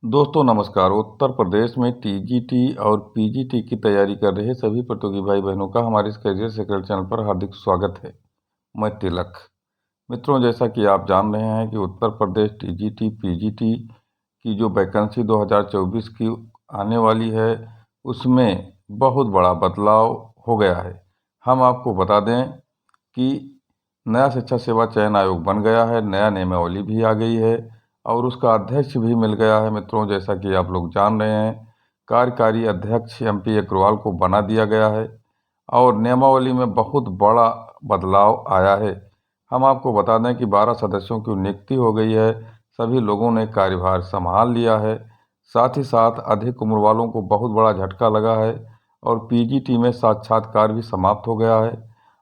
दोस्तों नमस्कार। उत्तर प्रदेश में टीजीटी और पीजीटी की तैयारी कर रहे सभी प्रतियोगी भाई बहनों का हमारे इस करियर सीक्रेट चैनल पर हार्दिक स्वागत है। मैं तिलक। मित्रों, जैसा कि आप जान रहे हैं कि उत्तर प्रदेश टीजीटी पीजीटी की जो वैकेंसी 2024 की आने वाली है उसमें बहुत बड़ा बदलाव हो गया है। हम आपको बता दें कि नया शिक्षा सेवा चयन आयोग बन गया है, नया नियमावली भी आ गई है और उसका अध्यक्ष भी मिल गया है। मित्रों, जैसा कि आप लोग जान रहे हैं, कार्यकारी अध्यक्ष एमपी अग्रवाल को बना दिया गया है और नियमावली में बहुत बड़ा बदलाव आया है। हम आपको बता दें कि 12 सदस्यों की नियुक्ति हो गई है। सभी लोगों ने कार्यभार संभाल लिया है। साथ ही साथ अधिक उम्र वालों को बहुत बड़ा झटका लगा है और पीजीटी में साक्षात्कार भी समाप्त हो गया है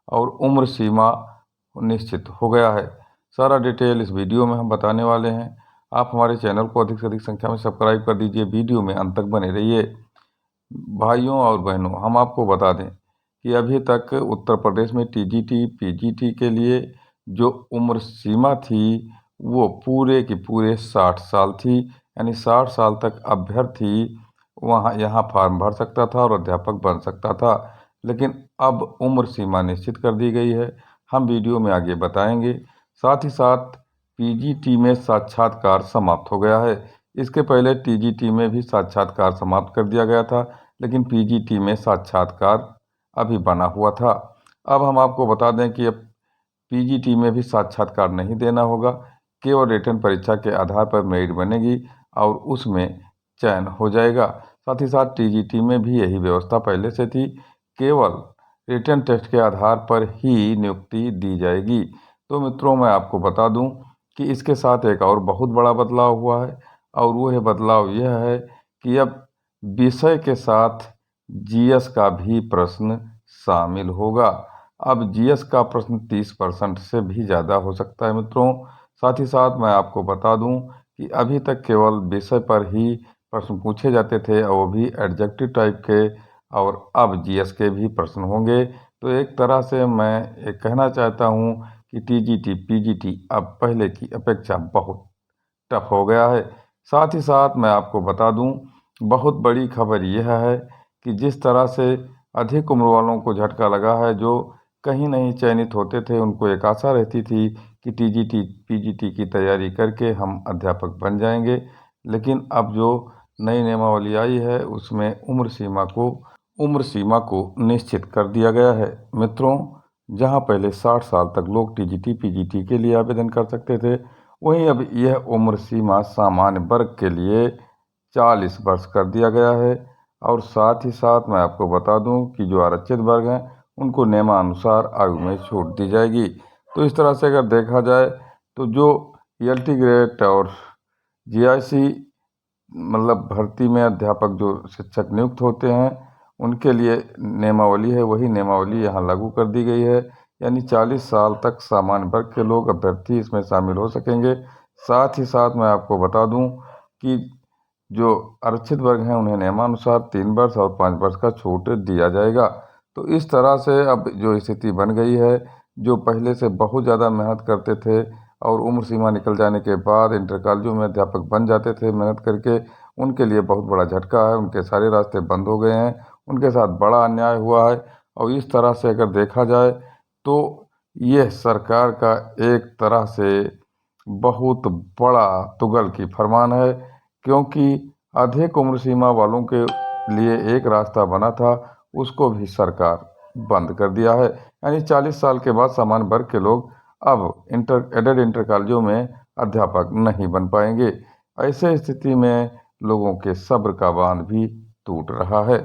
और उम्र सीमा निश्चित हो गया है। सारा डिटेल इस वीडियो में हम बताने वाले हैं। आप हमारे चैनल को अधिक से अधिक संख्या में सब्सक्राइब कर दीजिए। वीडियो में अंत तक बने रहिए। भाइयों और बहनों, हम आपको बता दें कि अभी तक उत्तर प्रदेश में टीजीटी पीजीटी के लिए जो उम्र सीमा थी वो पूरे की पूरे 60 साल थी। यानी 60 साल तक अभ्यर्थी यहाँ फॉर्म भर सकता था और अध्यापक बन सकता था। लेकिन अब उम्र सीमा निश्चित कर दी गई है। हम वीडियो में आगे बताएंगे। साथ ही साथ पीजीटी में साक्षात्कार समाप्त हो गया है। इसके पहले टीजीटी में भी साक्षात्कार समाप्त कर दिया गया था, लेकिन पीजीटी में साक्षात्कार अभी बना हुआ था। अब हम आपको बता दें कि अब पीजीटी में भी साक्षात्कार नहीं देना होगा, केवल रिटन परीक्षा के आधार पर मेरिट बनेगी और उसमें चयन हो जाएगा। साथ ही साथ टीजीटी में भी यही व्यवस्था पहले से थी, केवल रिटन टेस्ट के आधार पर ही नियुक्ति दी जाएगी। तो मित्रों, मैं आपको बता दूं कि इसके साथ एक और बहुत बड़ा बदलाव हुआ है और वह बदलाव यह है कि अब विषय के साथ जीएस का भी प्रश्न शामिल होगा। अब जीएस का प्रश्न 30% से भी ज़्यादा हो सकता है मित्रों। साथ ही साथ मैं आपको बता दूं कि अभी तक केवल विषय पर ही प्रश्न पूछे जाते थे और वो भी एडजेक्टिव टाइप के, और अब जीएस के भी प्रश्न होंगे। तो एक तरह से मैं ये कहना चाहता हूँ कि टीजीटी पीजीटी अब पहले की अपेक्षा बहुत टफ हो गया है। साथ ही साथ मैं आपको बता दूं, बहुत बड़ी खबर यह है कि जिस तरह से अधिक उम्र वालों को झटका लगा है, जो कहीं नहीं चयनित होते थे, उनको एक आशा रहती थी कि टीजीटी पीजीटी की तैयारी करके हम अध्यापक बन जाएंगे। लेकिन अब जो नई नियमावली आई है उसमें उम्र सीमा को निश्चित कर दिया गया है। मित्रों, जहां पहले 60 साल तक लोग टीजीटी पीजीटी के लिए आवेदन कर सकते थे, वहीं अब यह उम्र सीमा सामान्य वर्ग के लिए 40 वर्ष कर दिया गया है। और साथ ही साथ मैं आपको बता दूं कि जो आरक्षित वर्ग हैं उनको नियमानुसार आयु में छूट दी जाएगी। तो इस तरह से अगर देखा जाए तो जो एलटी ग्रेड और जीआईसी मतलब भर्ती में अध्यापक जो शिक्षक नियुक्त होते हैं उनके लिए नियमावली है, वही नियमावली यहाँ लागू कर दी गई है। यानी 40 साल तक सामान्य वर्ग के लोग अभ्यर्थी इसमें शामिल हो सकेंगे। साथ ही साथ मैं आपको बता दूं कि जो आरक्षित वर्ग हैं उन्हें नियमानुसार 3 वर्ष और 5 वर्ष का छूट दिया जाएगा। तो इस तरह से अब जो स्थिति बन गई है, जो पहले से बहुत ज़्यादा मेहनत करते थे और उम्र सीमा निकल जाने के बाद इंटर कॉलेजों में अध्यापक बन जाते थे मेहनत करके, उनके लिए बहुत बड़ा झटका है। उनके सारे रास्ते बंद हो गए हैं, उनके साथ बड़ा अन्याय हुआ है। और इस तरह से अगर देखा जाए तो यह सरकार का एक तरह से बहुत बड़ा तुगल की फरमान है, क्योंकि अधिक उम्र सीमा वालों के लिए एक रास्ता बना था, उसको भी सरकार बंद कर दिया है। यानी 40 साल के बाद सामान्य वर्ग के लोग अब इंटर कॉलेजों में अध्यापक नहीं बन पाएंगे। ऐसे स्थिति में लोगों के सब्र का बांध भी टूट रहा है।